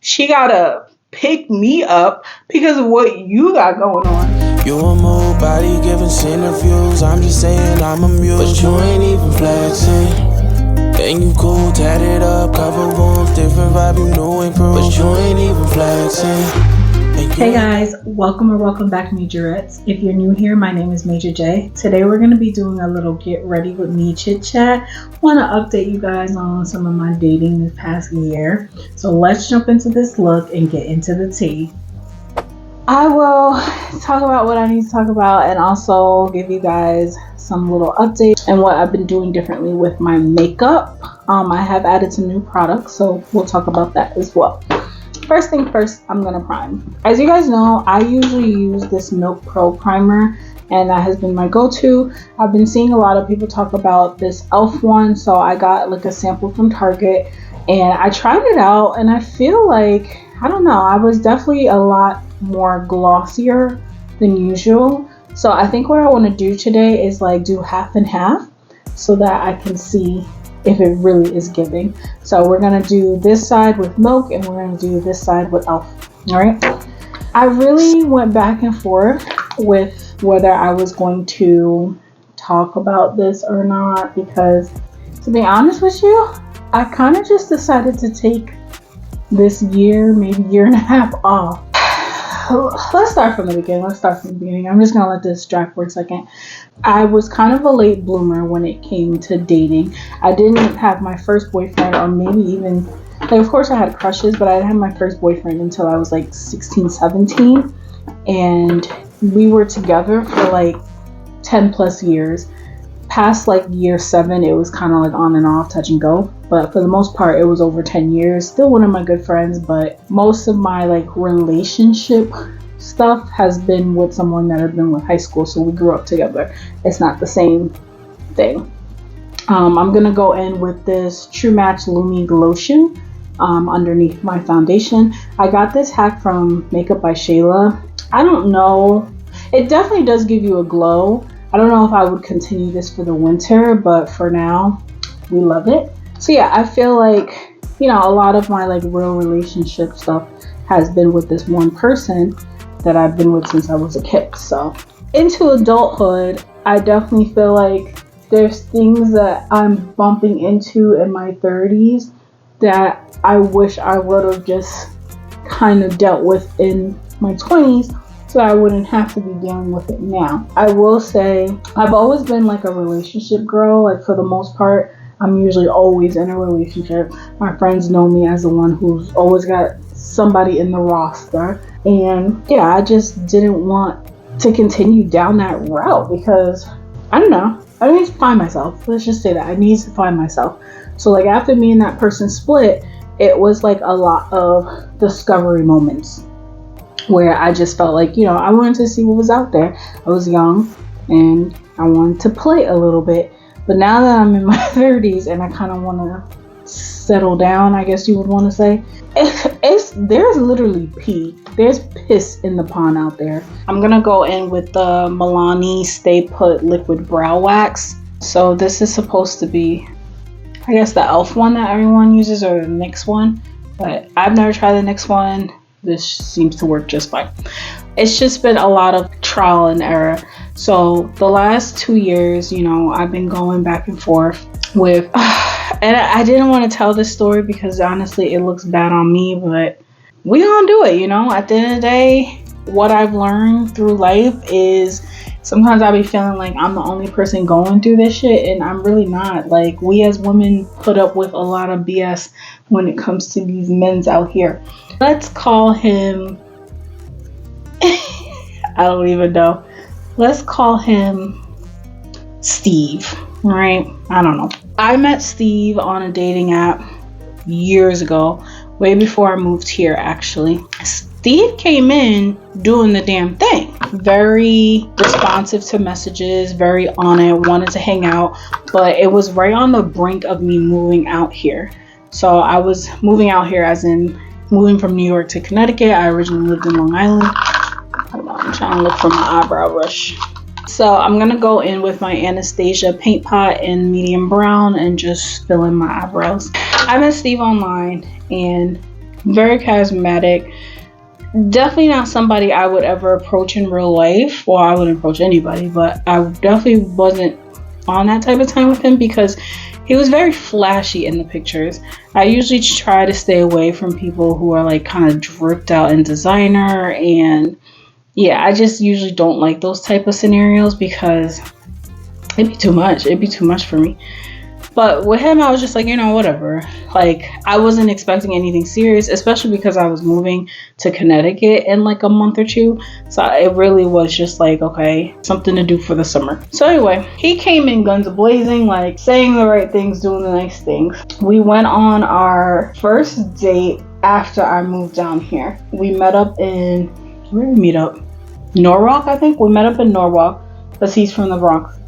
she gotta pick me up because of what you got going on. You a move body giving interviews. I'm just saying I'm amused, but you ain't even flexing. And you cool, tatted up, cover wounds, different vibe, you know improved, but you ain't even flexing. Hey guys, welcome or welcome back, Majorettes. If you're new here, my name is Major J. Today we're going to be doing a little get ready with me chit chat. Want to update you guys on some of my dating this past year. So let's jump into this look and get into the tea. I will talk about what I need to talk about and also give you guys some little updates and what I've been doing differently with my makeup. I have added some new products, so we'll talk about that as well. First thing first, I'm gonna prime. As you guys know, I usually use this Milk Pro primer and that has been my go-to. I've been seeing a lot of people talk about this e.l.f. one, so I got like a sample from Target and I tried it out and I feel like, I don't know, I was definitely a lot more glossier than usual. So I think what I want to do today is like do half and half so that I can see if it really is giving. So we're gonna do this side with Milk and we're gonna do this side with e.l.f. All right. I really went back and forth with whether I was going to talk about this or not because, to be honest with you, I kind of just decided to take this year, maybe year and a half off. Let's start from the beginning. I'm just gonna let this drag for a second. I was kind of a late bloomer when it came to dating. I didn't have my first boyfriend, or maybe even, like, of course I had crushes, but I didn't have my first boyfriend until I was like 16, 17. And we were together for like 10 plus years. Past like year 7, it was kind of like on and off, touch and go. But for the most part, it was over 10 years. Still one of my good friends, but most of my like relationship stuff has been with someone that I've been with high school. So we grew up together. It's not the same thing. I'm gonna go in with this True Match Lumi Lotion underneath my foundation. I got this hack from Makeup by Shayla. I don't know. It definitely does give you a glow. I don't know if I would continue this for the winter, but for now, we love it. So yeah, I feel like, you know, a lot of my like real relationship stuff has been with this one person that I've been with since I was a kid. So into adulthood, I definitely feel like there's things that I'm bumping into in my 30s that I wish I would have just kind of dealt with in my 20s. So I wouldn't have to be dealing with it now. I will say I've always been like a relationship girl. Like for the most part, I'm usually always in a relationship. My friends know me as the one who's always got somebody in the roster. And yeah, I just didn't want to continue down that route because I don't know. I need to find myself. Let's just say that. I need to find myself. So like after me and that person split, it was like a lot of discovery moments where I just felt like, you know, I wanted to see what was out there. I was young and I wanted to play a little bit. But now that I'm in my 30s and I kind of want to settle down, I guess you would want to say, there's literally pee. There's piss in the pond out there. I'm going to go in with the Milani Stay Put Liquid Brow Wax. So this is supposed to be, I guess, the e.l.f. one that everyone uses or the NYX one. But I've never tried the NYX one. This seems to work just fine. It's just been a lot of trial and error. So the last 2 years, you know, I've been going back and forth with, and I didn't want to tell this story because honestly, it looks bad on me, but we gonna do it, you know. At the end of the day, what I've learned through life is sometimes I be feeling like I'm the only person going through this shit, and I'm really not. Like, we as women put up with a lot of BS when it comes to these men's out here. Let's call him, I don't even know. Let's call him Steve, right? I don't know. I met Steve on a dating app years ago, way before I moved here, actually. Steve came in doing the damn thing. Very responsive to messages, very on it, wanted to hang out, but it was right on the brink of me moving out here. So I was moving out here as in moving from New York to Connecticut. I originally lived in Long Island. Hold on, I'm trying to look for my eyebrow brush. So I'm gonna go in with my Anastasia paint pot in medium brown and just fill in my eyebrows. I met Steve online and very charismatic. Definitely not somebody I would ever approach in real life. Well, I wouldn't approach anybody, but I definitely wasn't on that type of time with him because he was very flashy in the pictures. I usually try to stay away from people who are like kind of dripped out in designer, and yeah, I just usually don't like those type of scenarios because it'd be too much. It'd be too much for me. But with him, I was just like, whatever. Like, I wasn't expecting anything serious, especially because I was moving to Connecticut in like a month or two. So it really was just like, okay, something to do for the summer. So anyway, he came in guns a-blazing, like saying the right things, doing the nice things. We went on our first date after I moved down here. We met up in, where did we meet up? Norwalk, I think. We met up in Norwalk because he's from the Bronx.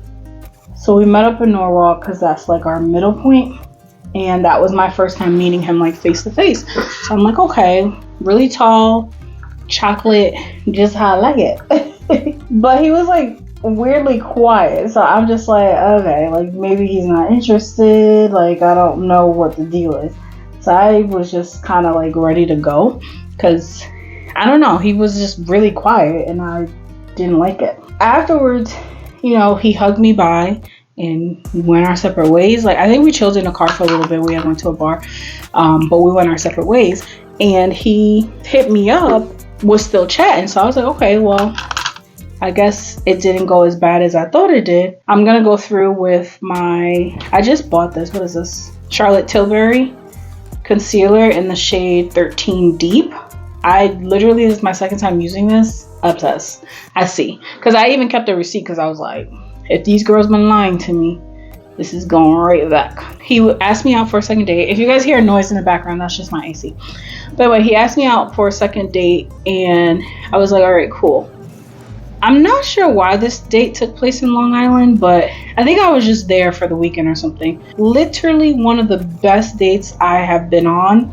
So we met up in Norwalk because that's like our middle point, and that was my first time meeting him like face to face. So I'm like, okay, really tall, chocolate, just how I like it. But he was like weirdly quiet, so I'm just like, okay, like maybe he's not interested, like I don't know what the deal is. So I was just kind of like ready to go because I don't know, he was just really quiet and I didn't like it. Afterwards, he hugged me bye and we went our separate ways. Like, I think we chilled in the car for a little bit. We had went to a bar, but we went our separate ways. And he hit me up, was still chatting. So I was like, okay, well, I guess it didn't go as bad as I thought it did. I'm going to go through with I just bought this. What is this? Charlotte Tilbury concealer in the shade 13 Deep. This is my second time using this. Obsessed. I see. Because I even kept a receipt because I was like, if these girls been lying to me, this is going right back. He asked me out for a second date. If you guys hear noise in the background, that's just my AC. But anyway, he asked me out for a second date and I was like, all right, cool. I'm not sure why this date took place in Long Island, but I think I was just there for the weekend or something. Literally one of the best dates I have been on,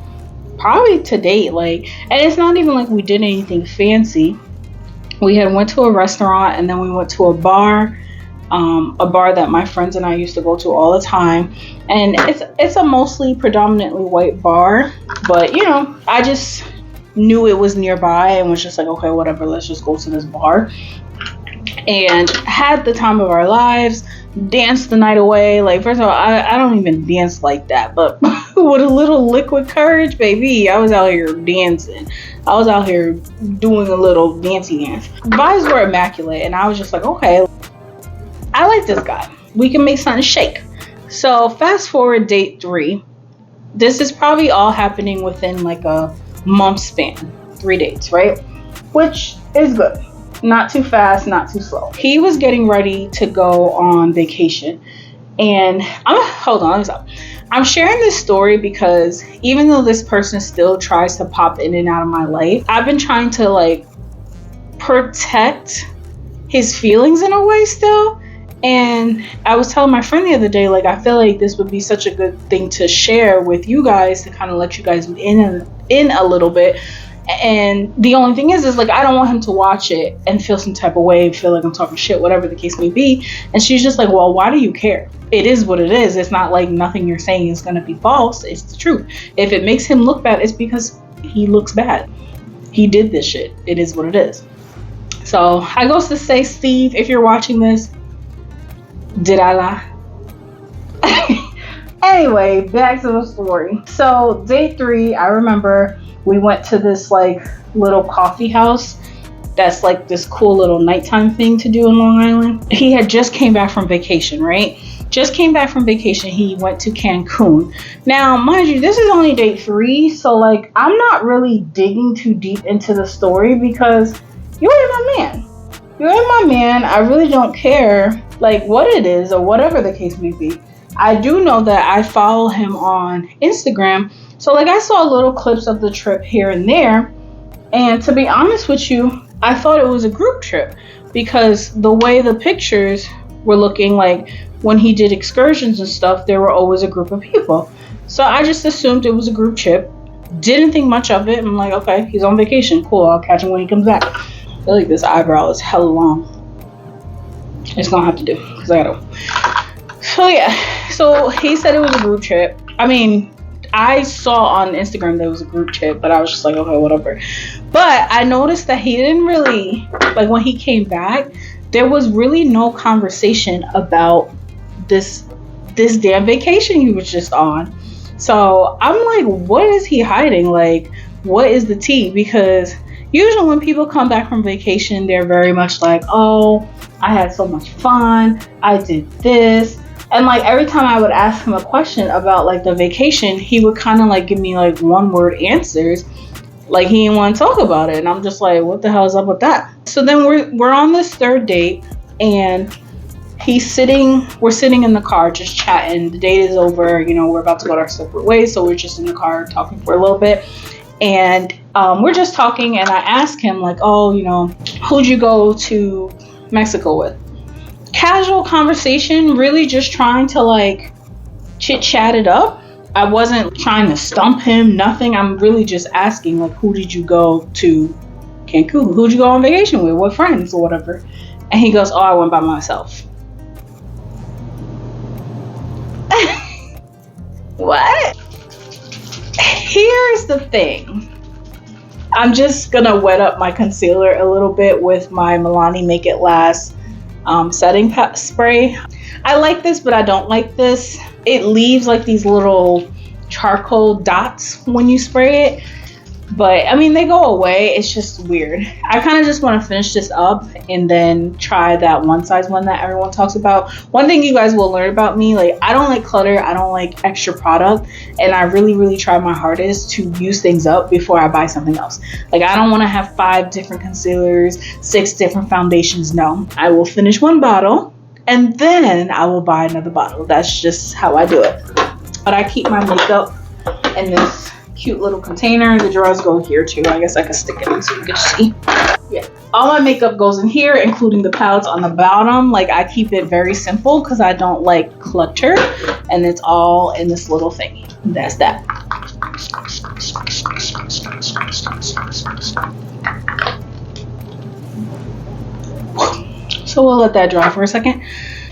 probably to date. Like, and it's not even like we did anything fancy. We had went to a restaurant and then we went to a bar that my friends and I used to go to all the time. And it's a mostly predominantly white bar, but I just knew it was nearby and was just like, okay, whatever, let's just go to this bar. And had the time of our lives, danced the night away. Like, first of all, I don't even dance like that, but with a little liquid courage, baby, I was out here dancing. I was out here doing a little dancey dance. Vibes were immaculate, and I was just like, okay, I like this guy. We can make something shake. So fast forward date 3. This is probably all happening within like a month span. 3 dates, right? Which is good. Not too fast, not too slow. He was getting ready to go on vacation. And I'm sharing this story because even though this person still tries to pop in and out of my life, I've been trying to like protect his feelings in a way still. And I was telling my friend the other day, like, I feel like this would be such a good thing to share with you guys to kind of let you guys in a little bit. And the only thing is like, I don't want him to watch it and feel some type of way, feel like I'm talking shit, whatever the case may be. And she's just like, well, why do you care? It is what it is. It's not like nothing you're saying is going to be false. It's the truth. If it makes him look bad, it's because he looks bad. He did this shit. It is what it is. So I goes to say, Steve, if you're watching this, did I lie? Anyway, back to the story. So day 3, I remember we went to this like little coffee house that's like this cool little nighttime thing to do in Long Island. He had just came back from vacation, right? Just came back from vacation. He went to Cancun. Now, mind you, this is only day 3, so like I'm not really digging too deep into the story because you ain't my man. You ain't my man. I really don't care like what it is or whatever the case may be. I do know that I follow him on Instagram. So like I saw little clips of the trip here and there. And to be honest with you, I thought it was a group trip because the way the pictures were looking, like when he did excursions and stuff, there were always a group of people. So I just assumed it was a group trip. Didn't think much of it. I'm like, okay, he's on vacation. Cool, I'll catch him when he comes back. I feel like this eyebrow is hella long. It's gonna have to do because I gotta. So yeah, so he said it was a group trip. I mean, I saw on Instagram there was a group chat, but I was just like, okay, whatever. But I noticed that he didn't really, like, when he came back, there was really no conversation about this damn vacation he was just on. So I'm like, what is he hiding? Like, what is the tea? Because usually when people come back from vacation, they're very much like, oh, I had so much fun, I did this. And like every time I would ask him a question about like the vacation, he would kind of like give me like one word answers. Like he didn't want to talk about it. And I'm just like, what the hell is up with that? So then we're on this third date, and we're sitting in the car just chatting. The date is over, you know, we're about to go our separate ways. So we're just in the car talking for a little bit. And we're just talking, and I asked him like, oh, you know, who'd you go to Mexico with? Casual conversation, really just trying to like chit chat it up. I wasn't trying to stump him, nothing. I'm really just asking like, who did you go to Cancun? Who'd you go on vacation with? What friends or whatever? And he goes, oh, I went by myself. What? Here's the thing. I'm just gonna wet up my concealer a little bit with my Milani Make It Last setting spray. I like this, but I don't like this. It leaves like these little charcoal dots when you spray it, but I mean, they go away. It's just weird. I kind of just want to finish this up and then try that one size one that everyone talks about. One thing you guys will learn about me, like, I don't like clutter, I don't like extra product, and I really try my hardest to use things up before I buy something else. Like, I don't want to have 5 different concealers, 6 different foundations. No, I will finish one bottle and then I will buy another bottle. That's just how I do it. But I keep my makeup in this cute little container. The drawers go here too. I guess I can stick it in so you can see. Yeah, all my makeup goes in here, including the palettes on the bottom. Like, I keep it very simple because I don't like clutter, and it's all in this little thingy. That's that. So we'll let that dry for a second.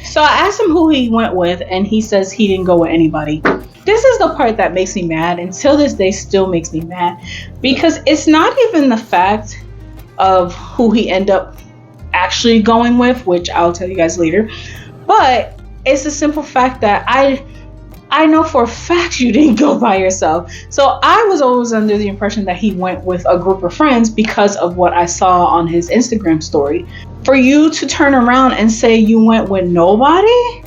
So I asked him who he went with, and he says he didn't go with anybody. This is the part that makes me mad, and till this day still makes me mad, because it's not even the fact of who he ended up actually going with, which I'll tell you guys later, but it's the simple fact that I know for a fact you didn't go by yourself. So I was always under the impression that he went with a group of friends because of what I saw on his Instagram story. For you to turn around and say you went with nobody?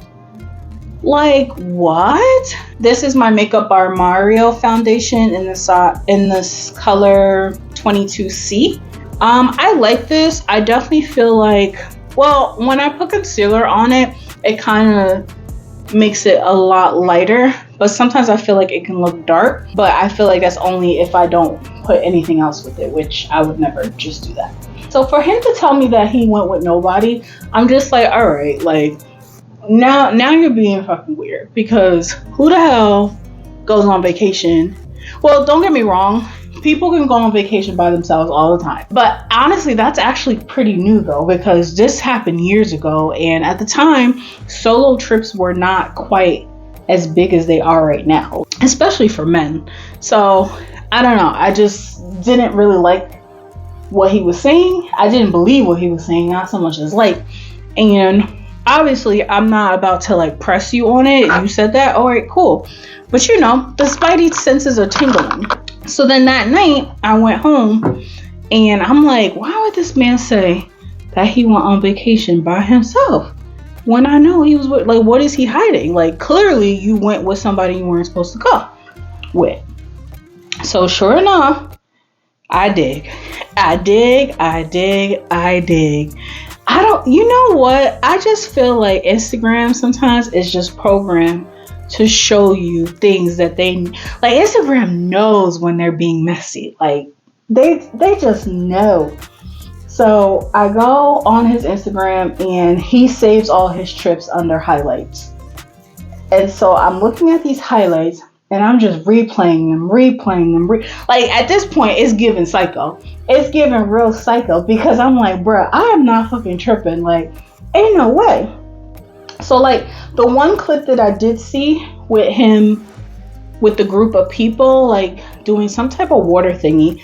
Like, what? This is my Makeup Bar Mario foundation in this color 22C. I like this. I definitely feel like, well, when I put concealer on it, it kind of makes it a lot lighter, but sometimes I feel like it can look dark, but I feel like that's only if I don't put anything else with it, which I would never just do that. So for him to tell me that he went with nobody, I'm just like, all right, like, now you're being fucking weird, because who the hell goes on vacation? Well, don't get me wrong, people can go on vacation by themselves all the time, but honestly, that's actually pretty new though, because this happened years ago, and at the time, solo trips were not quite as big as they are right now, especially for men. So I don't know, I just didn't really like what he was saying. I didn't believe what he was saying, not so much as like, and obviously I'm not about to like press you on it. You said that, all right, cool, but you know, the spidey senses are tingling. So then that night I went home, and I'm like, why would this man say that he went on vacation by himself when I know he was with, like, what is he hiding? Like, clearly you went with somebody you weren't supposed to go with. So sure enough, I dig. I don't, you know what? I just feel like Instagram sometimes is just programmed to show you things that they, like, Instagram knows when they're being messy. Like, they just know. So I go on his Instagram, and he saves all his trips under highlights. And so I'm looking at these highlights, and I'm just replaying them. Like, at this point, it's giving psycho. It's giving real psycho, because I'm like, bruh, I am not fucking tripping. Like, ain't no way. So, like, the one clip that I did see with him with the group of people, like doing some type of water thingy.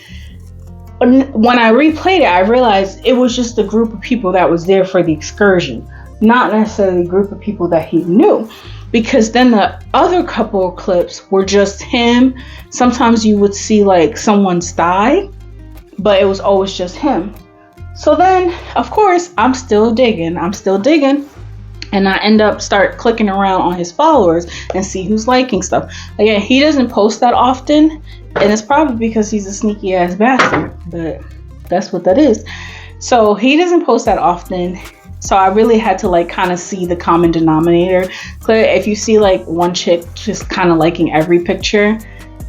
When I replayed it, I realized it was just the group of people that was there for the excursion, not necessarily a group of people that he knew. Because then the other couple of clips were just him. Sometimes you would see like someone's thigh, but it was always just him. So then, of course, I'm still digging. And I end up start clicking around on his followers and see who's liking stuff. Again, he doesn't post that often, and it's probably because he's a sneaky ass bastard, but that's what that is. So he doesn't post that often. So I really had to like kind of see the common denominator. Clear, if you see like one chick just kind of liking every picture,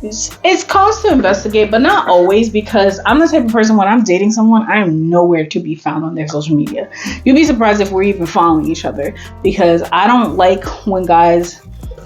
it's cause to investigate, but not always, because I'm the type of person, when I'm dating someone, I am nowhere to be found on their social media. You'd be surprised if we're even following each other, because I don't like when guys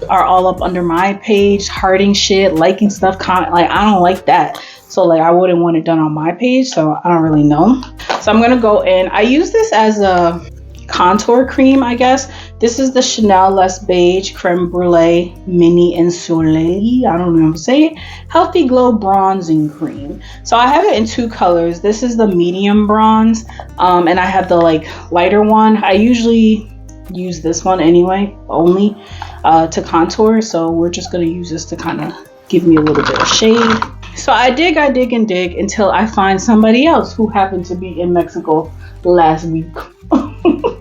are all up under my page, hearting shit, liking stuff, comment. Like, I don't like that. So like, I wouldn't want it done on my page, so I don't really know. So I'm gonna go in. I use this as a contour cream, I guess. This is the Chanel Les Beige Creme Brulee Mini Ensoleil, I don't know how to say it, Healthy Glow Bronzing Cream. So I have it in two colors. This is the medium bronze, and I have the like lighter one. I usually use this one anyway, only to contour. So we're just gonna use this to kind of give me a little bit of shade. So I dig until I find somebody else who happened to be in Mexico last week.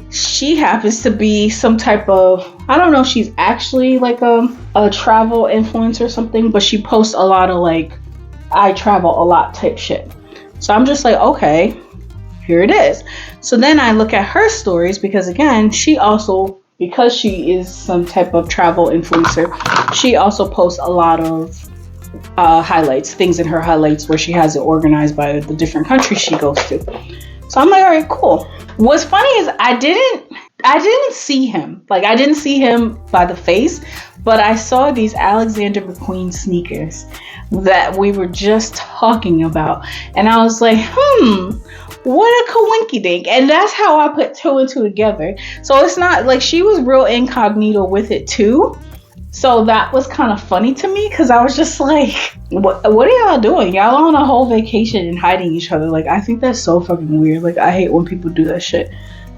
She happens to be some type of, I don't know if she's actually like a travel influencer or something, but she posts a lot of like, I travel a lot type shit. So I'm just like, okay, here it is. So then I look at her stories, because again, she also, because she is some type of travel influencer, she also posts a lot of highlights, things in her highlights where she has it organized by the different countries she goes to. So I'm like, all right, cool. What's funny is I didn't see him. Like, I didn't see him by the face, but I saw these Alexander McQueen sneakers that we were just talking about. And I was like, what a coinky dink. And that's how I put two and two together. So it's not like, she was real incognito with it too. So that was kind of funny to me, because I was just like, what are y'all doing? Y'all on a whole vacation and hiding each other. Like, I think that's so fucking weird. Like, I hate when people do that shit.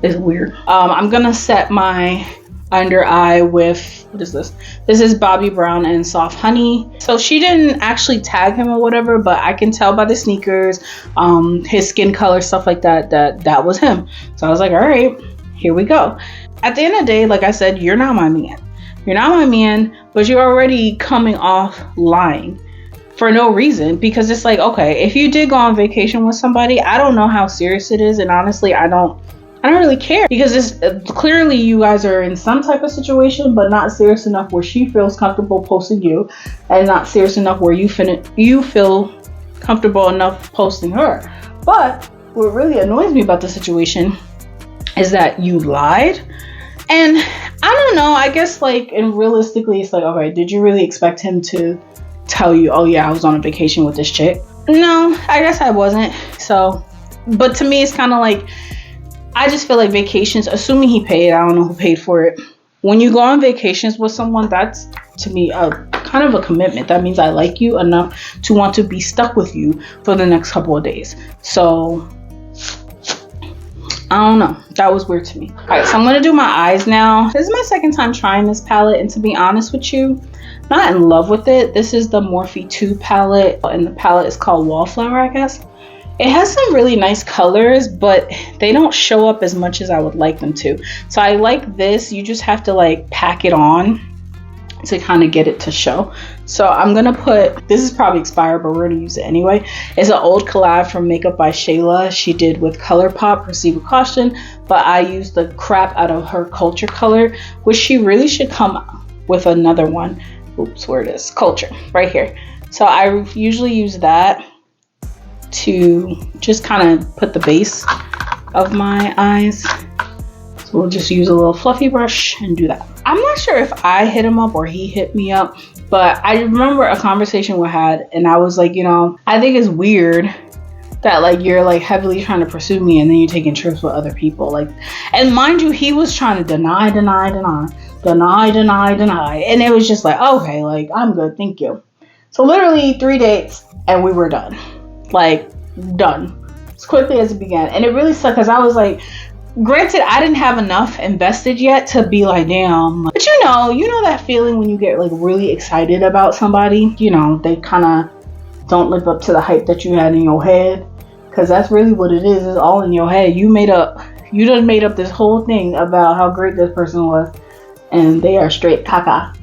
It's weird. I'm gonna set my under eye with, what is this? This is Bobbi Brown and Soft Honey. So she didn't actually tag him or whatever, but I can tell by the sneakers, his skin color, stuff like that, that was him. So I was like, all right, here we go. At the end of the day, like I said, you're not my man. You're not my man, but you're already coming off lying for no reason, because it's like, okay, if you did go on vacation with somebody, I don't know how serious it is, and honestly, I don't really care, because it's clearly you guys are in some type of situation, but not serious enough where she feels comfortable posting you, and not serious enough where you feel comfortable enough posting her. But what really annoys me about the situation is that you lied. And I don't know, I guess like, and realistically, it's like, okay, did you really expect him to tell you, oh yeah, I was on a vacation with this chick? No, I guess I wasn't. So, but to me, it's kind of like, I just feel like vacations, assuming he paid, I don't know who paid for it. When you go on vacations with someone, that's to me a kind of a commitment. That means I like you enough to want to be stuck with you for the next couple of days. So I don't know. That was weird to me. All right, so I'm going to do my eyes now. This is my second time trying this palette, and to be honest with you, I'm not in love with it. This is the Morphe 2 palette, and the palette is called Wallflower, I guess. It has some really nice colors, but they don't show up as much as I would like them to. So I like this. You just have to like pack it on to kind of get it to show. So I'm gonna put, this is probably expired, but we're gonna use it anyway. It's an old collab from Makeup by Shayla. She did with ColourPop, proceed with caution, but I used the crap out of her Culture color, which she really should come with another one. Oops, where it is, Culture, right here. So I usually use that to just kind of put the base of my eyes. So we'll just use a little fluffy brush and do that. I'm not sure if I hit him up or he hit me up, but I remember a conversation we had, and I was like, you know, I think it's weird that like you're like heavily trying to pursue me and then you're taking trips with other people. Like, and mind you, he was trying to deny. And it was just like, okay, like I'm good, thank you. So literally 3 dates and we were done. Like, done. As quickly as it began. And it really sucked because I was like, granted, I didn't have enough invested yet to be like, damn. But you know that feeling when you get like really excited about somebody, you know, they kind of don't live up to the hype that you had in your head. Because that's really what it is. It's all in your head. You done made up this whole thing about how great this person was. And they are straight caca.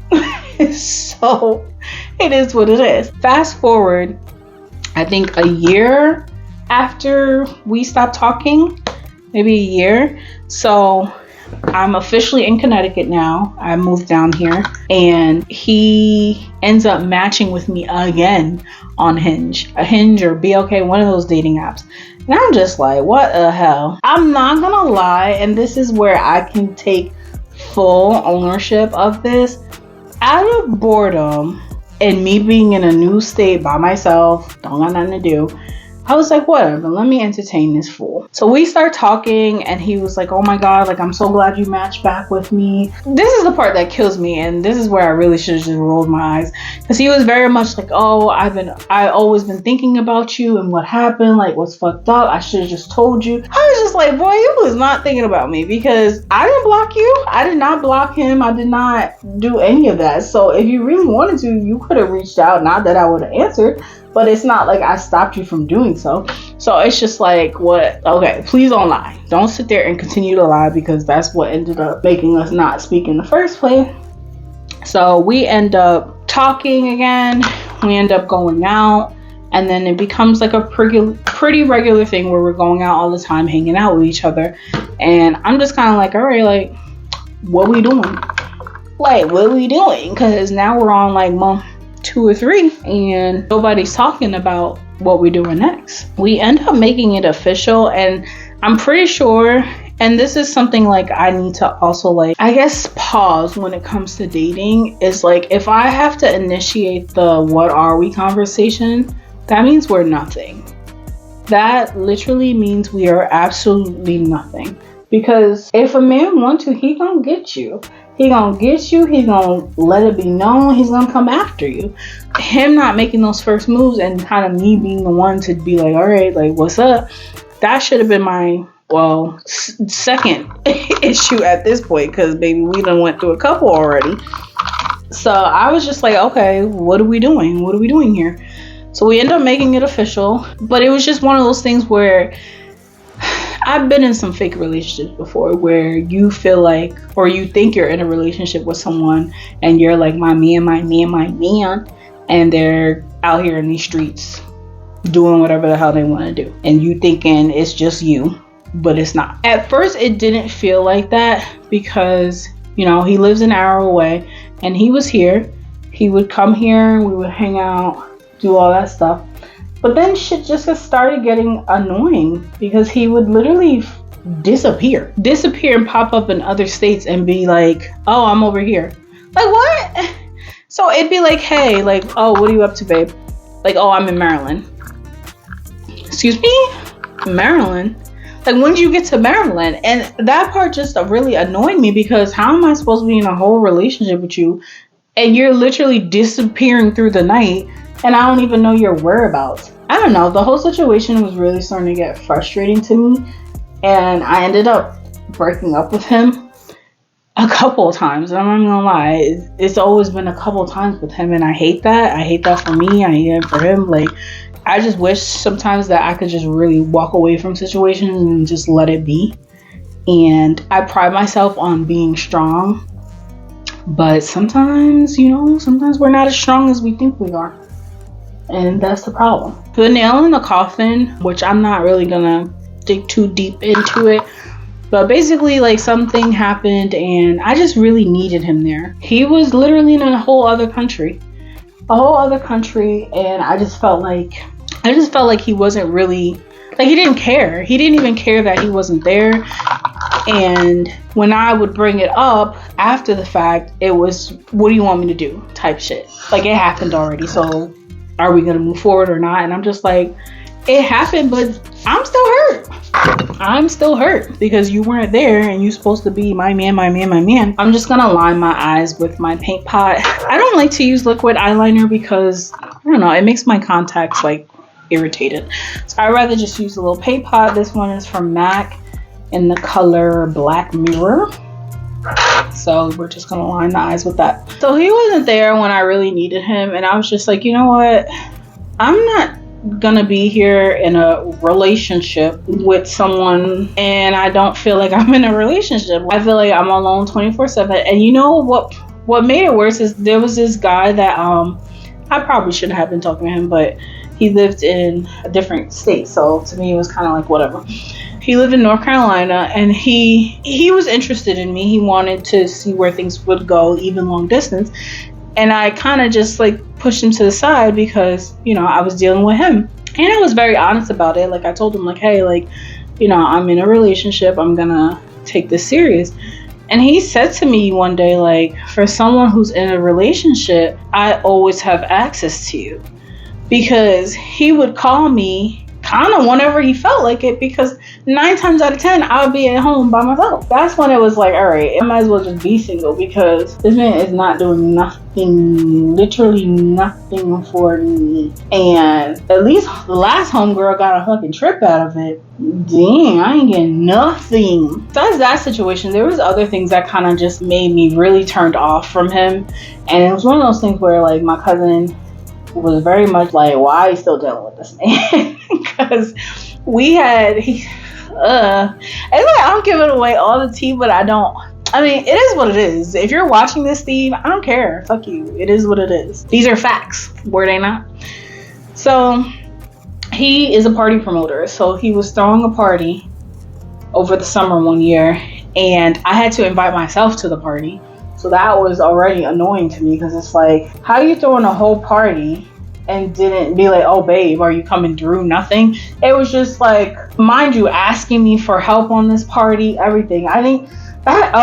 So it is what it is. Fast forward, I think a year after we stopped talking, maybe a year. So I'm officially in Connecticut now. I moved down here and he ends up matching with me again on Hinge or BLK, one of those dating apps. And I'm just like, what the hell? I'm not gonna lie. And this is where I can take full ownership of this. Out of boredom and me being in a new state by myself, don't got nothing to do, I was like, whatever, let me entertain this fool. So we start talking and he was like, oh my God, like I'm so glad you matched back with me. This is the part that kills me, and this is where I really should have just rolled my eyes. Because he was very much like, oh, I always been thinking about you and what happened, like what's fucked up. I should have just told you. I was just like, boy, you was not thinking about me, because I didn't block you. I did not block him. I did not do any of that. So if you really wanted to, you could have reached out. Not that I would have answered, but it's not like I stopped you from doing so. So it's just like, what? Okay, please don't lie. Don't sit there and continue to lie, because that's what ended up making us not speak in the first place. So we end up talking again. We end up going out. And then it becomes like a pretty regular thing where we're going out all the time, hanging out with each other. And I'm just kind of like, all right, like, what we doing? Like, what we doing? Because now we're on like month 2 or 3 and nobody's talking about what we're doing next. We end up making it official, and I'm pretty sure, and this is something like I need to also like, I guess, pause when it comes to dating, is like, if I have to initiate the what are we conversation, that means we're nothing. That literally means we are absolutely nothing. Because if a man wants to, he gonna get you. He gonna get you. He's gonna let it be known. He's gonna come after you. Him not making those first moves and kind of me being the one to be like, all right, like, what's up? That should have been my, well, second issue at this point, because baby, we done went through a couple already. So I was just like, okay, what are we doing? What are we doing here? So we end up making it official, but it was just one of those things where I've been in some fake relationships before where you feel like, or you think you're in a relationship with someone and you're like, my man, and they're out here in these streets doing whatever the hell they want to do. And you thinking it's just you, but it's not. At first, it didn't feel like that because, you know, he lives an hour away and he was here. He would come here, we would hang out, do all that stuff. But then shit just started getting annoying because he would literally disappear and pop up in other states and be like, oh, I'm over here. Like, what? So it'd be like, hey, like, oh, what are you up to, babe? Like, oh, I'm in Maryland. Excuse me? Maryland? Like, when did you get to Maryland? And that part just really annoyed me, because how am I supposed to be in a whole relationship with you and you're literally disappearing through the night and I don't even know your whereabouts? I don't know. The whole situation was really starting to get frustrating to me. And I ended up breaking up with him a couple of times. I'm not gonna lie. It's always been a couple of times with him. And I hate that. I hate that for me. I hate it for him. Like, I just wish sometimes that I could just really walk away from situations and just let it be. And I pride myself on being strong. But sometimes, you know, sometimes we're not as strong as we think we are. And that's the problem. The nail in the coffin, which I'm not really gonna dig too deep into it, but basically, like, something happened and I just really needed him there. He was literally in a whole other country, and I just felt like he wasn't really, like, he didn't care. He didn't even care that he wasn't there. And when I would bring it up after the fact, it was, what do you want me to do type shit. Like, it happened already, so are we going to move forward or not? And I'm just like, it happened, but I'm still hurt. I'm still hurt because you weren't there and you're supposed to be my man. I'm just gonna line my eyes with my paint pot. I don't like to use liquid eyeliner because, I don't know, it makes my contacts like irritated. So I'd rather just use a little paint pot. This one is from MAC in the color Black Mirror. So we're just gonna line the eyes with that. So he wasn't there when I really needed him, and I was just like, you know what? I'm not gonna be here in a relationship with someone and I don't feel like I'm in a relationship. I feel like I'm alone 24/7. And you know what made it worse is there was this guy that I probably shouldn't have been talking to him, but he lived in a different state, so to me it was kind of like whatever. He lived in North Carolina, and he was interested in me. He wanted to see where things would go, even long distance. And I kind of just like pushed him to the side because, you know, I was dealing with him. And I was very honest about it. Like, I told him, like, hey, like, you know, I'm in a relationship. I'm gonna take this serious. And he said to me one day, like, for someone who's in a relationship, I always have access to you. Because he would call me kind of whenever he felt like it, because 9 times out of 10 I would be at home by myself. That's when it was like, all right, I might as well just be single because this man is not doing nothing, literally nothing for me. And at least the last homegirl got a fucking trip out of it. Dang, I ain't getting nothing. Besides that situation, there was other things that kind of just made me really turned off from him. And it was one of those things where like my cousin was very much like, why are you still dealing with this man? Because it's like I'm giving away all the tea, but I mean, it is what it is. If you're watching this, Steve, I don't care. Fuck you. It is what it is. These are facts, were they not? So he is a party promoter. So he was throwing a party over the summer one year, and I had to invite myself to the party. So that was already annoying to me because it's like, how are you throwing a whole party and didn't be like, oh babe, are you coming through? Nothing. It was just like, mind you, asking me for help on this party, everything. I think that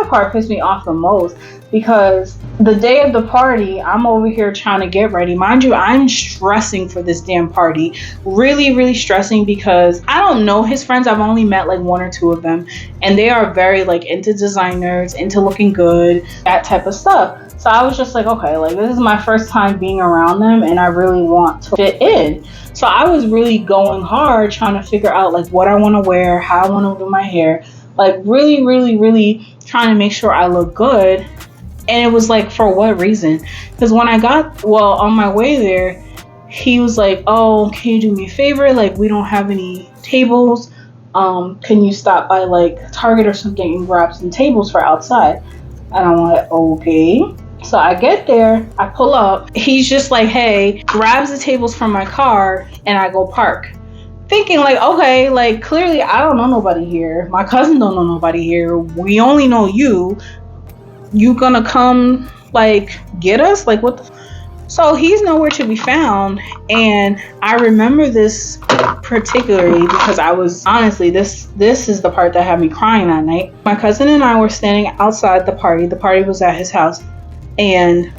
part pissed me off the most, because the day of the party, I'm over here trying to get ready. Mind you, I'm stressing for this damn party. Really, really stressing because I don't know his friends. I've only met like 1 or 2 of them, and they are very like into designers, into looking good, that type of stuff. So I was just like, okay, like this is my first time being around them and I really want to fit in. So I was really going hard trying to figure out like what I want to wear, how I want to do my hair, like really, really, really trying to make sure I look good. And it was like, for what reason? Because when I on my way there, he was like, oh, can you do me a favor? Like, we don't have any tables. Can you stop by like Target or something and grab some tables for outside? And I'm like, okay. So I get there, I pull up. He's just like, hey, grabs the tables from my car, and I go park. Thinking like, okay, like clearly I don't know nobody here. My cousin don't know nobody here. We only know you. You gonna come like get us? Like what the So he's nowhere to be found. And I remember this particularly because I was honestly, this is the part that had me crying that night. My cousin and I were standing outside the party. The party was at his house, and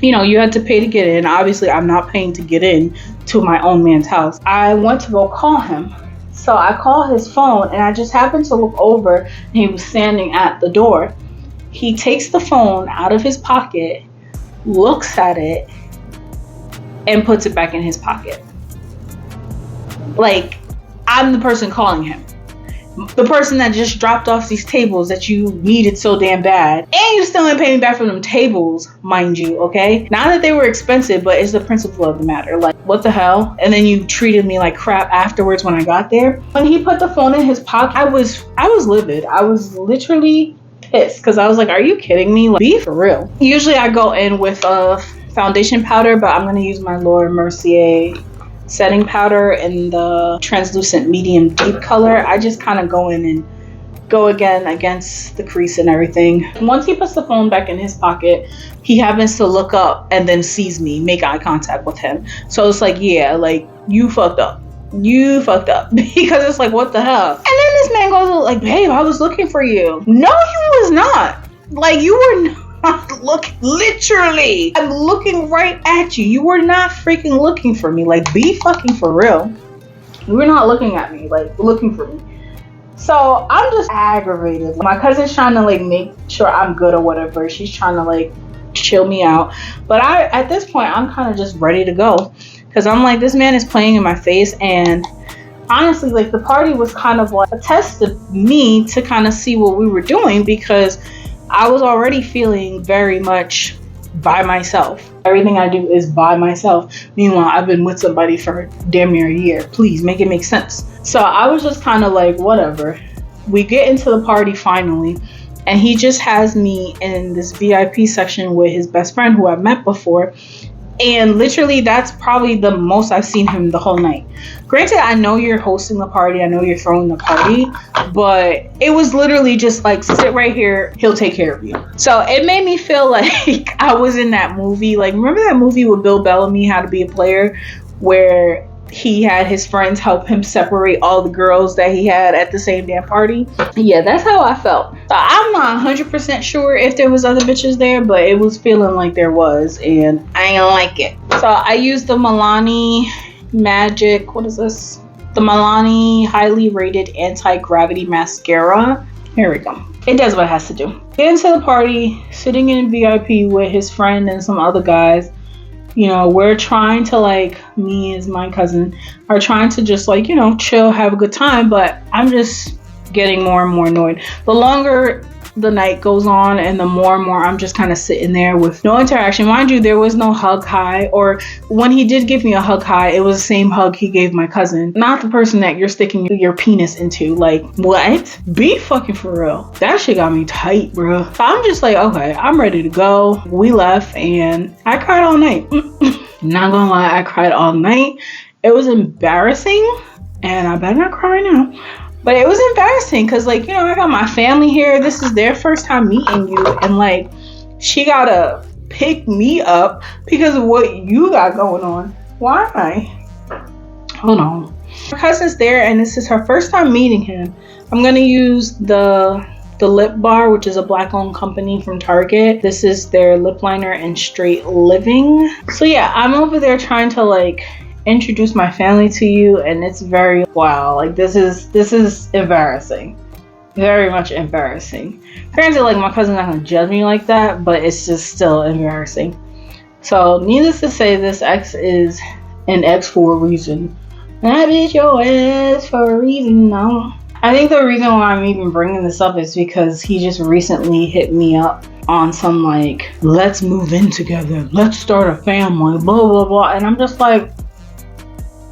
you know, you had to pay to get in. Obviously I'm not paying to get in to my own man's house. I went to go call him. So I call his phone, and I just happened to look over, and he was standing at the door. He takes the phone out of his pocket, looks at it, and puts it back in his pocket. Like, I'm the person calling him. The person that just dropped off these tables that you needed so damn bad. And you still ain't paying me back for them tables, mind you, okay? Not that they were expensive, but it's the principle of the matter. Like, what the hell? And then you treated me like crap afterwards when I got there. When he put the phone in his pocket, I was livid. I was literally pissed because I was like, are you kidding me? Like, be for real. Usually I go in with a foundation powder, but I'm going to use my Laura Mercier setting powder in the translucent medium deep color. I just kind of go in and go again against the crease and everything. Once he puts the phone back in his pocket, he happens to look up and then sees me, make eye contact with him. So it's like, yeah, like, you fucked up. You fucked up. Because it's like, what the hell? And then this man goes like, babe, I was looking for you. No, you was not. Like, you were Look, literally, I'm looking right at you. You were not freaking looking for me. Like, be fucking for real. You were not looking at me, like, looking for me. So I'm just aggravated. My cousin's trying to like make sure I'm good or whatever. She's trying to like chill me out. But at this point, I'm kind of just ready to go. Because I'm like, this man is playing in my face. And honestly, like, the party was kind of like a test of me to kind of see what we were doing. Because I was already feeling very much by myself. Everything I do is by myself. Meanwhile, I've been with somebody for damn near a year. Please make it make sense. So I was just kind of like, whatever. We get into the party finally, and he just has me in this VIP section with his best friend who I've met before. And literally, that's probably the most I've seen him the whole night. Granted, I know you're hosting the party. I know you're throwing the party. But it was literally just like, sit right here. He'll take care of you. So it made me feel like I was in that movie. Like, remember that movie with Bill Bellamy, How to Be a Player? Where he had his friends help him separate all the girls that he had at the same damn party. Yeah, that's how I felt. So I'm not 100% sure if there was other bitches there, but it was feeling like there was, and I ain't like it. So I used the Milani Magic, what is this? The Milani Highly Rated Anti-Gravity Mascara. Here we go. It does what it has to do. Get into the party, sitting in VIP with his friend and some other guys. You know, we're trying to, like, me as my cousin are trying to just, like, you know, chill, have a good time. But I'm just getting more and more annoyed. The longer the night goes on and the more and more I'm just kind of sitting there with no interaction. Mind you, there was no hug high, or when he did give me a hug high, it was the same hug he gave my cousin. Not the person that you're sticking your penis into. Like, what? Be fucking for real. That shit got me tight, bro. So I'm just like, okay, I'm ready to go. We left and I cried all night. Not gonna lie, I cried all night. It was embarrassing, and I better not cry now. But it was embarrassing because, like, you know, I got my family here. This is their first time meeting you. And, like, she got to pick me up because of what you got going on. Why? Hold on. My cousin's there, and this is her first time meeting him. I'm going to use the Lip Bar, which is a black-owned company from Target. This is their lip liner in Straight Living. So, yeah, I'm over there trying to, like, introduce my family to you, and it's very wow. Like, this is embarrassing, very much embarrassing. Granted, like, my cousin's not gonna judge me like that, but it's just still embarrassing. So needless to say, this ex is an ex for a reason. That bitch your ass for a reason. No, I think the reason why I'm even bringing this up is because he just recently hit me up on some, like, let's move in together, let's start a family, blah blah blah, and I'm just like,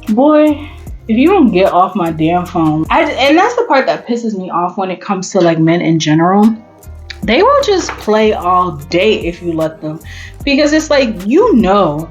boy, if you don't get off my damn phone. And that's the part that pisses me off when it comes to, like, men in general. They will just play all day if you let them. Because it's like, you know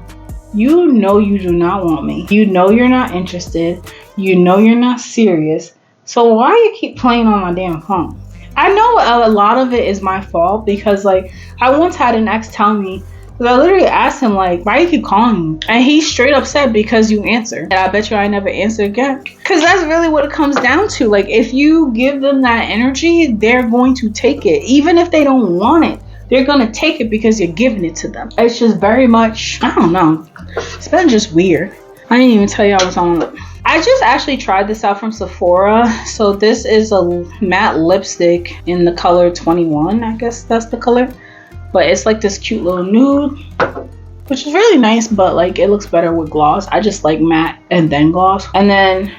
you do not want me. You know you're not interested. You know you're not serious. So why you keep playing on my damn phone? I know a lot of it is my fault because, like, I once had an ex tell me, I literally asked him, like, why do you keep calling me? And he's straight upset because you answer. And I bet you I never answer again. Because that's really what it comes down to. Like, if you give them that energy, they're going to take it. Even if they don't want it, they're going to take it because you're giving it to them. It's just very much, I don't know. It's been just weird. I didn't even tell you I was on it. I just actually tried this out from Sephora. So this is a matte lipstick in the color 21. I guess that's the color. But it's like this cute little nude, which is really nice, but, like, it looks better with gloss. I just like matte and then gloss. And then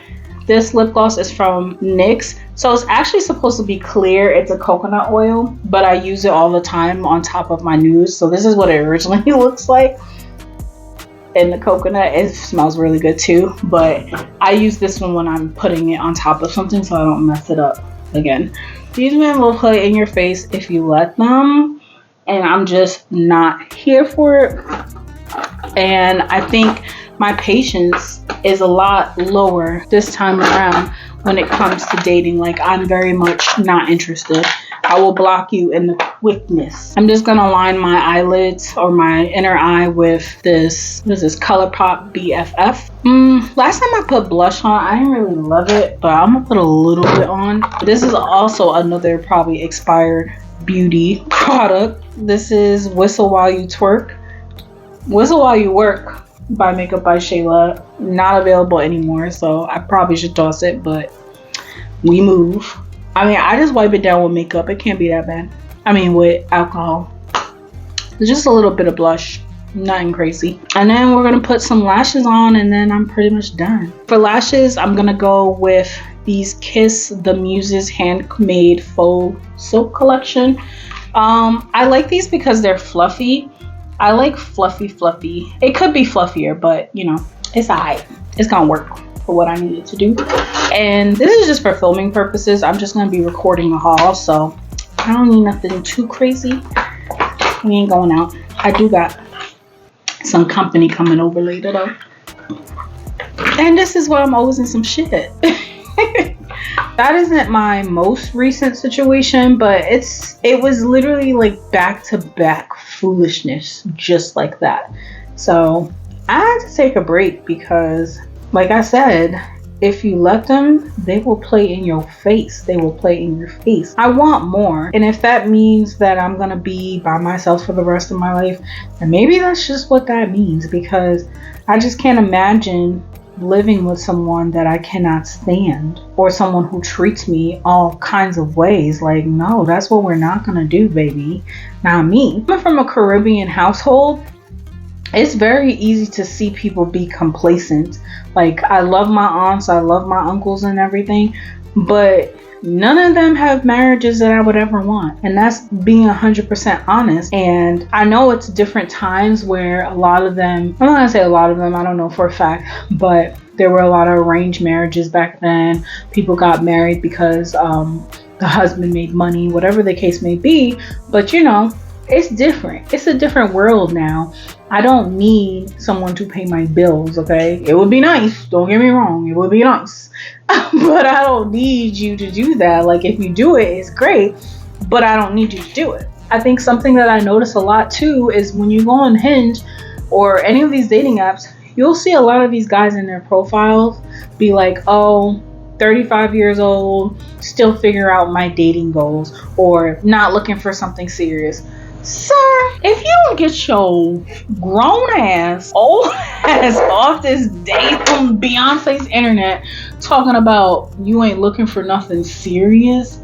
this lip gloss is from NYX. So it's actually supposed to be clear. It's a coconut oil, but I use it all the time on top of my nudes. So this is what it originally looks like. And the coconut, it smells really good too. But I use this one when I'm putting it on top of something so I don't mess it up again. These men will play in your face if you let them. And I'm just not here for it. And I think my patience is a lot lower this time around when it comes to dating. Like, I'm very much not interested. I will block you in the quickness. I'm just gonna line my eyelids or my inner eye with this, what is this, ColourPop BFF. Last time I put blush on, I didn't really love it, but I'm gonna put a little bit on. This is also another probably expired beauty product. This is Whistle While You Twerk. Whistle While You Work by Makeup by Shayla. Not available anymore, so I probably should toss it, but we move. I mean, I just wipe it down with makeup. It can't be that bad. I mean, with alcohol. Just a little bit of blush. Nothing crazy. And then we're going to put some lashes on, and then I'm pretty much done. For lashes, I'm going to go with these Kiss the Muses Handmade Faux Silk Collection. I like these because they're fluffy. I like fluffy. It could be fluffier, but you know, it's alright. It's going to work for what I needed to do. And this is just for filming purposes. I'm just going to be recording a haul, so I don't need nothing too crazy. We ain't going out. I do got some company coming over later though. And this is where I'm always in some shit. That isn't my most recent situation, but it was literally like back-to-back foolishness just like that. So I had to take a break because, like I said, if you let them, they will play in your face. They will play in your face. I want more. And if that means that I'm going to be by myself for the rest of my life, then maybe that's just what that means, because I just can't imagine living with someone that I cannot stand, or someone who treats me all kinds of ways. Like, no, that's what we're not going to do, baby. Not me. I'm from a Caribbean household. It's very easy to see people be complacent. Like, I love my aunts, I love my uncles and everything, but none of them have marriages that I would ever want. And that's being 100% honest. And I know it's different times where a lot of them, I'm not gonna say a lot of them, I don't know for a fact, but there were a lot of arranged marriages back then. People got married because the husband made money, whatever the case may be. But you know, it's different. It's a different world now. I don't need someone to pay my bills, okay? It would be nice. Don't get me wrong. It would be nice. But I don't need you to do that. Like, if you do it, it's great. But I don't need you to do it. I think something that I notice a lot too is when you go on Hinge or any of these dating apps, you'll see a lot of these guys in their profiles be like, oh, 35 years old, still figure out my dating goals, or not looking for something serious. Sir, if you don't get your grown ass, old ass off this date on Beyonce's internet talking about you ain't looking for nothing serious,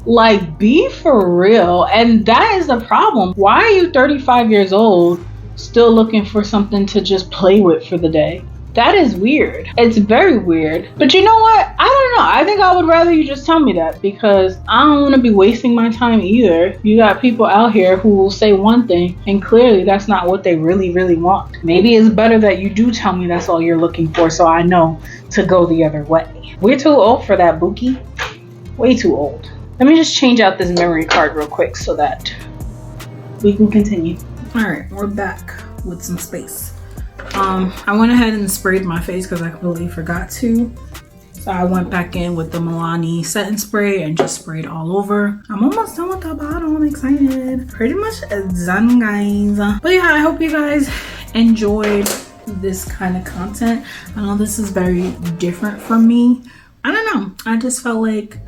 like, be for real. And that is the problem. Why are you 35 years old still looking for something to just play with for the day? That is weird. It's very weird. But you know what? I don't know. I think I would rather you just tell me that, because I don't want to be wasting my time either. You got people out here who will say one thing and clearly that's not what they really, really want. Maybe it's better that you do tell me that's all you're looking for, so I know to go the other way. We're too old for that, Bookie. Way too old. Let me just change out this memory card real quick so that we can continue. All right, we're back with some space. I went ahead and sprayed my face because I completely forgot to. So I went back in with the Milani setting spray and just sprayed all over. I'm almost done with the bottle. I'm excited. Pretty much done, guys. But yeah, I hope you guys enjoyed this kind of content. I know this is very different from me. I don't know. I just felt like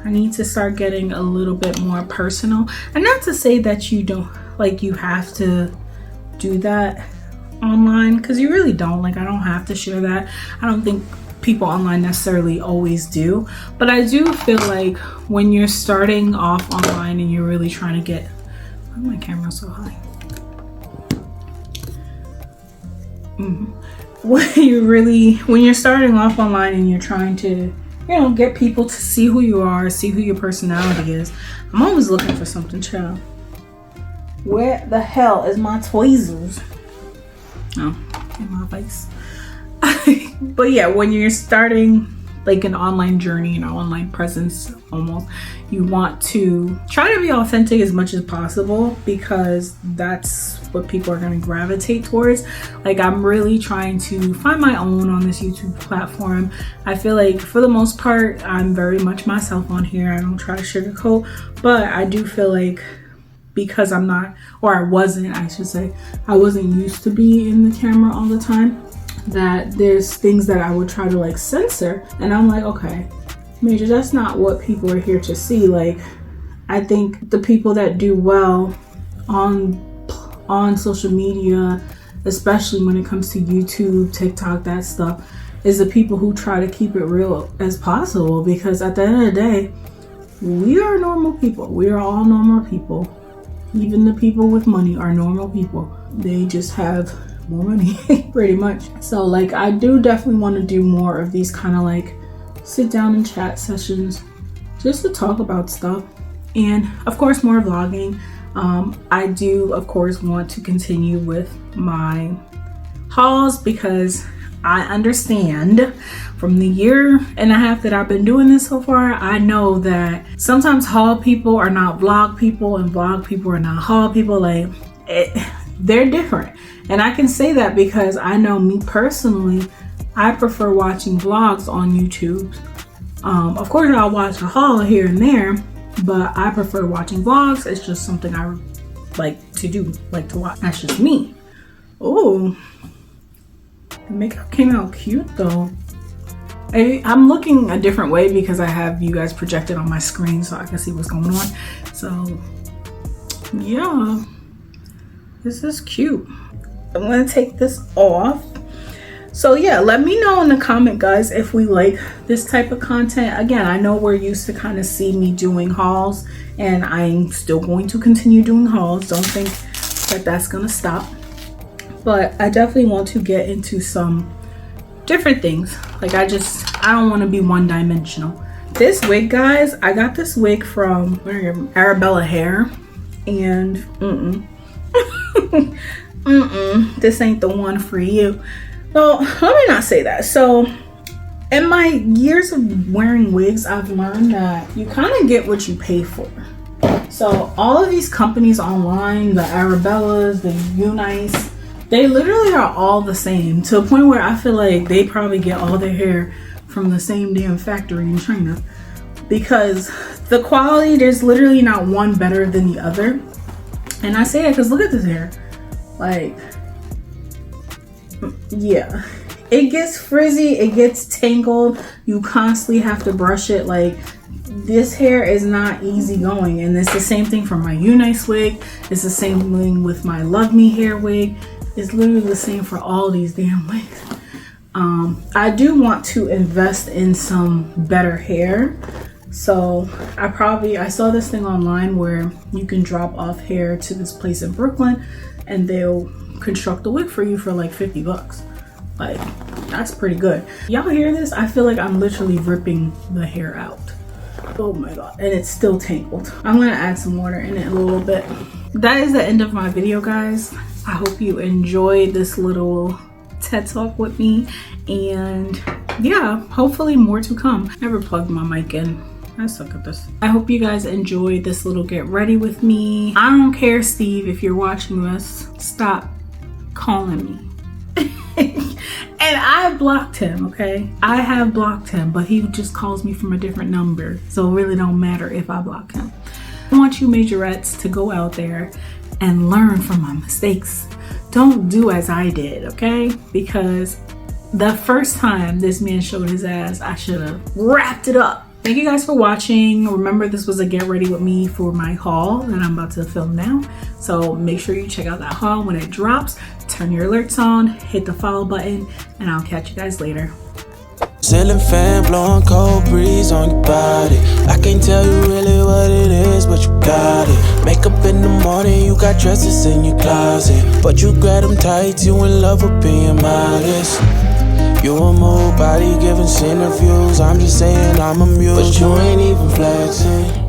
I need to start getting a little bit more personal. And not to say that you don't, like, you have to do that online, because you really don't. Like, I don't have to share that. I don't think people online necessarily always do, but I do feel like when you're starting off online and you're really trying to get, why is my camera so high? When you're starting off online and you're trying to, you know, get people to see who you are, see who your personality is, I'm always looking for something, chill. Where the hell is my tweezers? Oh, in my face. But yeah, when you're starting like an online journey, an online presence almost, you want to try to be authentic as much as possible, because that's what people are going to gravitate towards. Like, I'm really trying to find my own on this YouTube platform. I feel like for the most part, I'm very much myself on here. I don't try to sugarcoat, but I do feel like, because I'm not, or I wasn't, I should say, I wasn't used to be in the camera all the time, that there's things that I would try to like censor. And I'm like, okay, Major, that's not what people are here to see. Like, I think the people that do well on social media, especially when it comes to YouTube, TikTok, that stuff, is the people who try to keep it real as possible, because at the end of the day, we are normal people. We are all normal people. Even the people with money are normal people. They just have more money, pretty much. So like, I do definitely want to do more of these kind of like sit down and chat sessions just to talk about stuff, and of course more vlogging. I do of course want to continue with my hauls, because I understand from the 1.5 years that I've been doing this so far, I know that sometimes haul people are not vlog people, and vlog people are not haul people. Like, they're different. And I can say that because I know me personally, I prefer watching vlogs on YouTube. Of course I'll watch a haul here and there, but I prefer watching vlogs. It's just something I like to do, like to watch. That's just me. Oh, the makeup came out cute though. I'm looking a different way because I have you guys projected on my screen so I can see what's going on. So yeah, this is cute. I'm gonna take this off. So yeah, let me know in the comment, guys, if we like this type of content. Again, I know we're used to kind of see me doing hauls, and I'm still going to continue doing hauls. Don't think that that's gonna stop. But I definitely want to get into some different things. Like, I don't want to be one-dimensional. This wig, guys, I got this wig from Arabella Hair, and this ain't the one for you. So let me not say that. So in my years of wearing wigs, I've learned that you kind of get what you pay for. So all of these companies online, the Arabellas, the Unice, they literally are all the same, to a point where I feel like they probably get all their hair from the same damn factory in China, because the quality, there's literally not one better than the other. And I say that because look at this hair. Like, yeah, it gets frizzy, it gets tangled, you constantly have to brush it. Like, this hair is not easy going. And it's the same thing for my Unice wig, it's the same thing with my Love Me hair wig. It's literally the same for all these damn wigs. I do want to invest in some better hair. So I saw this thing online where you can drop off hair to this place in Brooklyn and they'll construct a wig for you for like $50. Like, that's pretty good. Y'all hear this? I feel like I'm literally ripping the hair out. Oh my god, and it's still tangled. I'm gonna add some water in it a little bit. That is the end of my video, guys. I hope you enjoyed this little TED talk with me, and yeah, hopefully more to come. Never plugged my mic in. I suck at this. I hope you guys enjoyed this little get ready with me. I don't care, Steve, if you're watching this, stop calling me. And I blocked him, okay? I have blocked him, but he just calls me from a different number, so it really don't matter if I block him. I want you majorettes to go out there and learn from my mistakes. Don't do as I did, okay? Because the first time this man showed his ass, I should have wrapped it up. Thank you guys for watching. Remember, this was a get ready with me for my haul that I'm about to film now. So make sure you check out that haul when it drops. Turn your alerts on, hit the follow button, and I'll catch you guys later. Ceiling fan blowing cold breeze on your body. I can't tell you really what it is, but you got it. Makeup in the morning, you got dresses in your closet, but you grab them tight, you in love with being modest. You a move body giving interviews, I'm just saying I'm amused, but you ain't even flexing.